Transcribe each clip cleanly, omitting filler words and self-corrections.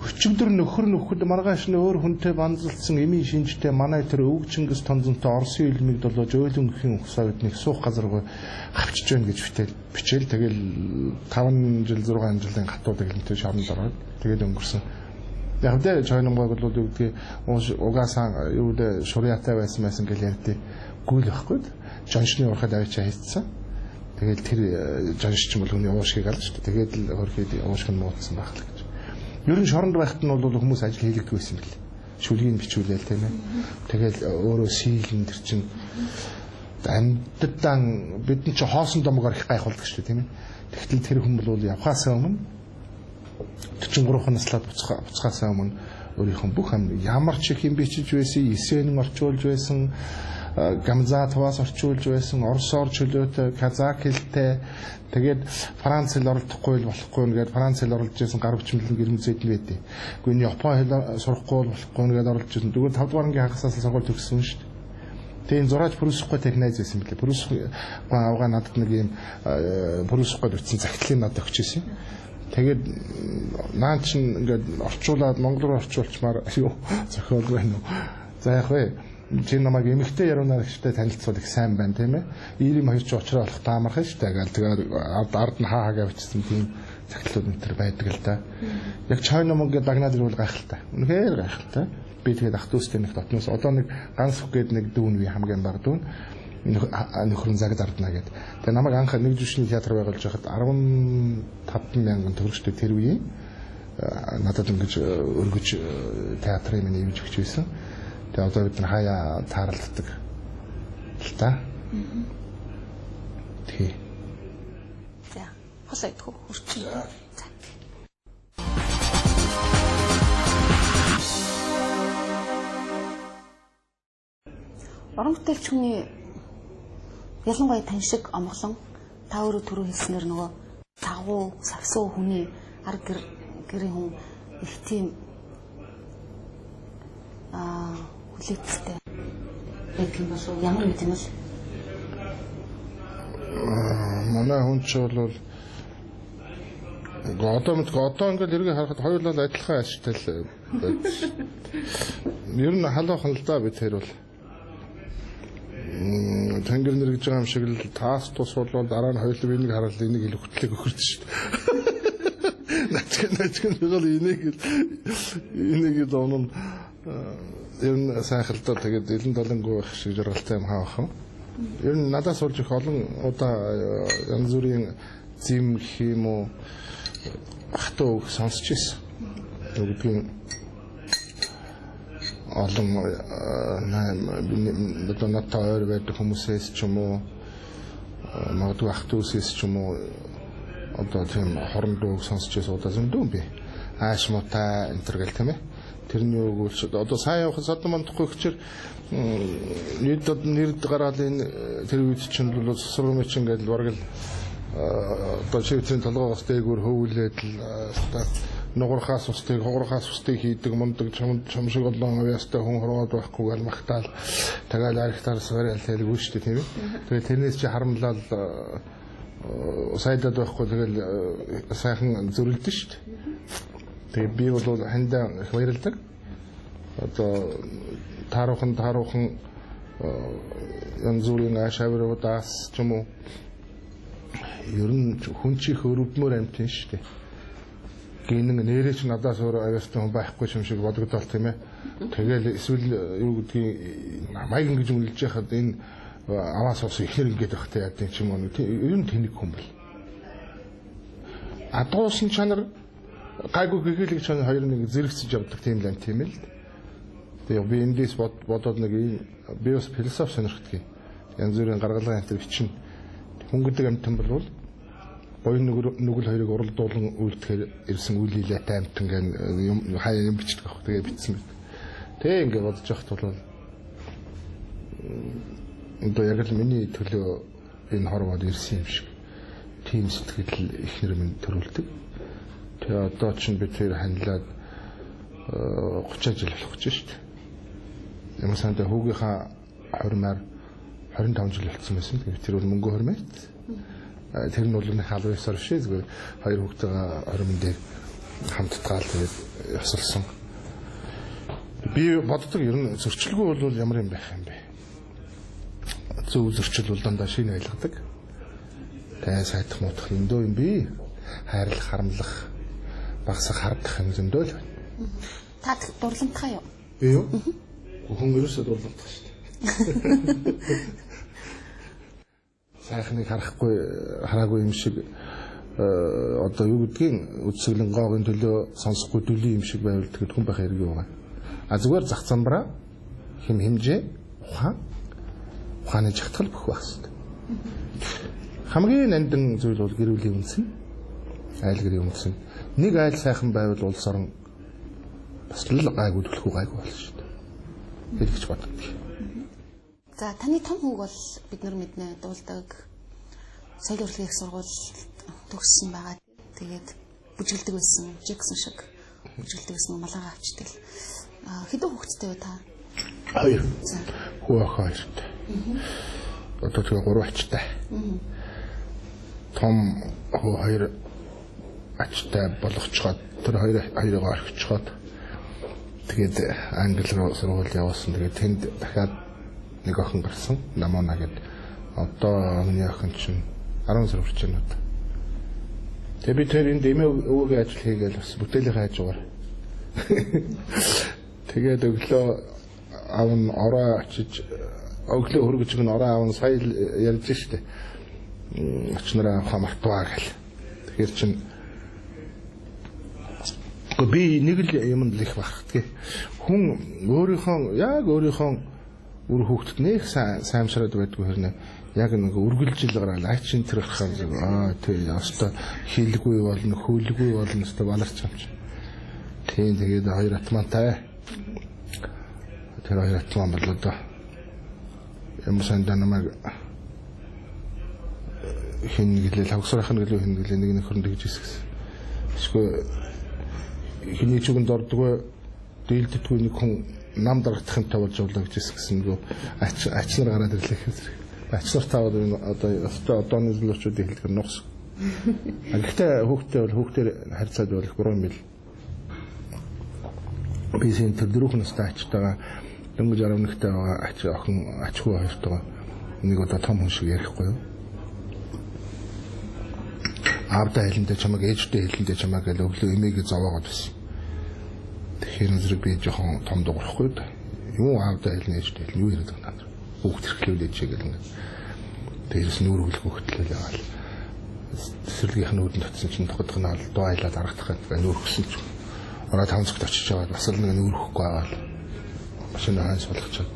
Өчигдөр нөхөр нөхөд маргааш нь өөр хүнтэй банзалсан эмийн шинжтэй манай тэр өвг Чингис Тонзонтой Оросын илмиг долоож өөлөнгөхийн ухсаагдныг суух газар руу авчиж байна гэж бичээл тэгэл 5 жил 6 жилийн хатуу тэглэнтэй шоронд ороод тэгэл өнгөрсөн. Яг тэ чойнонгойг бол үгдгийг угаасаа юу дэ шуриатай байсан гэж ярьдээ гүйл байхгүй. Жаншны урахад авчаа хийцсэн. Тэгэл тэр жанш ч юм бол хүний уушгийг алж шүү дээ. Тэгээд л хөрхийд уушг нь нууцсан байх л гэж. Ер нь шоронд байхад нь бол хүмүүс ажил хийлэгдэх байсан юм бэл. Шүлгийг бичүүлээл тийм ээ. Тэгэл өөрөө сийлэн тэр чинь амьдтан бидний чи хоосон домогоор их гайхуулдаг шүү дээ тийм ээ. Тэгтэл тэр хүн бол явхаасаа өмнө 43 наслаад буцхаасаа өмнө өөрийнхөө бүх ямар ч их юм бичиж байсан, эсэнэн орчуулж байсан, гамзатваас орчуулж байсан, орсоор чөлөөтэй, казак хэлтэй, тэгээд Франц хэл оролдохгүй болохгүй нэгээд Франц хэл оролдож байсан гар хүчмэлэн гэрмзэд нь байдیں۔ Гэхдээ энэ Япон хэл сурахгүй болохгүй нэгээд оролдож байсан. Тэгвэл 5 дугаар ангийн хагасаас сонгуульд төгссөн шүү дээ. Тэгээд энэ зураач Прусахгүй технайз байсан билээ. Прусахгүй авгаа надад нэг юм Прусахгүй бичсэн загтлын надад өгчээсэн. Тэгээд наа чин ингээд орчуулад монгол руу орчуулчмаар юу зохиол байна уу? За яг вэ. Чи намайг эмэгтэй ярууна гэжтэй танилцуул их сайн байна тийм ээ. Ийм хоёр ч уучраа болох таамархан шүү дээ. Тэгээд ард нь хаа гэвчсэн тийм цагтлууд өнтер байдаг л да. Яг чойно мөнгө дагнаад ирвэл гайхалтай. Үнэхээр гайхалтай. Би тэгээд ах дүүстэй нэг дотноос одоо нэг ганц хүгээд нэг дүүн би хамгийн бага дүүн нөхрөн загд ардна гэд. Тэгээд намайг анх нэг жүшний театр байгуулж байхад 15,000 төгрөгчтэй тэр үеийн надад ингэж өргөж театрын миний юуж өгч байсан. Тэгээ одоо бид хаяа тааралддаг л та. Тий. За, хосоо идэх үү? Үрчээ. За. Орон бүтээлч хүний ялангуяа тань шиг омглон та өөрөө түрүү хэлснээр нөгөө тагуу, савсуу хүний ар гэрийн хүн их тийм хүлээцтэй. Яг юм болов ямар нэг юм л. Манай хүн ч бол одоо ингээд эргээ харахад хоёулаа адилхан ашигтай л байна. Ер нь халуухан л да бид тэр бол. Тэнгэр нэргэж байгаа юм шиг л таас тус бол дараа нь хоёулаа энийг хараад энийг ил хөтлөг өгөрч шүү дээ. Начгэн бол энийг л онон ер нь сайхалтай тэгээд элен долонгоо их шиг жаргалтай юм хаах юм. Ер нь надаас болж их олон удаа янз бүрийн зэм гэх юм уу хатуу сонсч ирсэн. Тэгвэл олон надтай ойр байдаг хүмүүсээс ч юм уу магадгүй ах дүүсээс ч юм уу одоо тийм хорон дууг сонсч ирсэн удаа зөндөө би. Ааш муутай энэ төр гэл тийм ээ. Тэрний өгүүлч одоо сайн явах садан мандахгүй гэчээр нэрд гараад энэ тэр үед чинь бол сосрогын чинь гэдэг бараг л одоо шивтрийн толгоос дээгүүр хөвүүлээд л нугархаас устыг хугархаас устыг хийдэг мундаг чамшиг олон авьяастай хүн хорвоод байхгүй гал магтаал тагаал арихтаар сууриал хэлгүй шүү дээ тийм ээ. Тэгээд тэрнээс чи харамлал сайдад байхгүй тэгэл сайхан зөрөлдөн шүү дээ. Тэгээ би бол хандаа их баярлдаг. Одоо тааруухан янз бүрийн ашаавруудаас ч юм уу ер нь хүн чих өрөвдмөр амт юм шүү дээ. Гинэн нэрэж надаас өөр авьяастай хүн байхгүй юм шиг бодогдол тийм ээ. Тэгэл эсвэл юу гэдгийг намайг ингэж үлж яхад энэ аваас ус ихнэр ингэж багтай яа тийм ч юм уу. Ер нь тэнэг хүн бэл. Адуусан чанар гайгүй гэхэлэг чанар хоёр нэг зэрэгцэж явдаг тийм л юм тийм ээ. Тэгээ би эндээс бодоод нэг би бас философи сонирхдаг. Янз бүрийн гаргалгын амтэр бичнэ. Хүн гэдэг амтан бол боён нүгэл хоёрыг уралдуулан үлдэхээр ирсэн үйл хийлээтэй амтан гэн юм хаяа юм бичдэг аах. Тэгээ бичсэн мэт. Тэгээ ингэ бодож явахт бол энэ яг л миний төлөө энэ хорвоод ирсэн юм шиг тийм сэтгэл ихнэр минь төрүүлдэг. Тэгээ одоо ч би тэр ханилаад 30 жил болох гэж шүү дээ. Ямар сандаа хүүгийнхаа хормоор 25 жил болсон байсан. Тэгэхээр тэр бол мөнгө хормойт. Тэр нь бол нэг халуусаар шээ зүгээр хоёр хүүхдтэйгээ хоримн дээр хамттгаал тэгээд ясалсан. Би боддог ер нь зөрчилгүй бол ямар юм байх юм бэ? Зөв зөрчил бол дандаа шинэ ойлгодог. Тэгээ сайтах муудах зөндөө юм би. Хайрлах, харамлах, багсах, хардах юм зөндөө л байна. Та дурламтгай юу? Юу? Хүн ерөөсөө дурламтгай шүү дээ. Сайхныг хараагүй юм шиг одоо юу гэдгийг үдсэглэн гоогийн төлөө сонсохгүй дүлийн юм шиг байвал тэгэд хүн байх хэрэг юу байгаа. А зүгээр зах замбараа хэмжээ ухааны жагтгал бүх байх хэрэгтэй. Хамгийн нандин зүйл бол гэр бүлийн үндэс нь айл гэрийн үндэс нь. Нэг айл сайхан байвал улс орон бас л гайгүй төлөхгүй гайгүй болно шүү дээ. Хэлж боддог. За таны том хүүг бол бид нар мэднэ дуулдаг. Соёлын урлагийн их сургууль төгссөн байгаа. Тэгээд бүжгэлдэг байсан. Жексон шиг бүжгэлдэг байсан малгайгаа авчдаг. Хэдэн хүүхэдтэй вэ та? 2. Хүү ах 2. Одоо тэгээ 3 ачтай. Том хүү 2 ачтай болгочоод тэр 2-ыг орхичоод тэгээд англи руу сургууль явуулсан. Тэгээд тэнд дахиад нэг охин гарсан. Намона гэдэг. Одоо миний охин чинь 10 сар хүрч байна одоо. Тэгээ би тэр энд эмээ өвөгийн ажил хийгээл бас бүтээлийн хайжгаар. Тэгээд өглөө аав нь ороо очиж өглөө хөргөж гэн ороо аав нь сая ярьж штэ. Очнороо хамартваа гэл. Тэгэхээр чин би нэг л юмд л их бахтгийг. Хүн өөрийнхөө үр хөвгтд нэх саймшраад байдгүй хэрнээ яг нэг үргэлжил гараад ачин тэр хахаа тий яста хийлгүй болно хөөлгүй болно өстө баларч юм чи. Тийм тэгээд 2 атмантай. Тэр 2 атман бол одоо ямар сандаа намайг хин гэлээ хавсрахын гэлээ хин гэлээ нэг нөхөрөнд гэж хэлсэн. Эсвэл хиний чуганд ордгоо дийлддгүй нэг хүн нам дарагдахын тавж явуулаа гэж хэлсэн гоо ачнаар гараад ирлээ хэрэг. Ачнаар таваад одоо одооны зүйлчүүдийн хэлдгэр нухс. Гэхдээ хүүхдээ харьцаад болох буруу юм бил. Би син тэр дөрөв настай ачтайгаа дөнгөж 11-тэй байгаа охин ачгүй хоёртойгоо нэг одоо том хүн шиг ярихгүй юу? Аавда хэлэндээ чамайг ээжтэй хэлэндээ чамайг л өглөө эмээгээ зовоогоод байсан. Тэгэхээр зэрэг би жоохон том дуурахгүй да. Юу аавда хэлнэ ээжтэй хэлнэ юу яриад байна. Хүүхд төрхлүүлээд чигээл ингэ. Тэрс нүүр хөлгөө хөтлөл яваал. Тэсвэрлэгийнх нь үүдэн татсан чинь тоходох нь бол дуу айлаад аргадах гэдэг нүүр хөсөн ч. Ороо 5 цагт очиж яваад бас л нэг нүүр хөхгүй аваад машин хаас болгочоод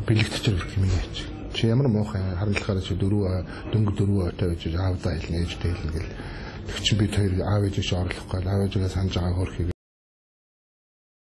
бэлэгтчээр юм яач. Чи ямар муухай харамлахаараа чи дөнгө 4 отоо гэж аавда хэлнэ ээжтэй хэлнэ гэл. Тэг чи бид хоёр аав ээжээс орлохгүй аав ээжээс санаж байгаа хөрхийг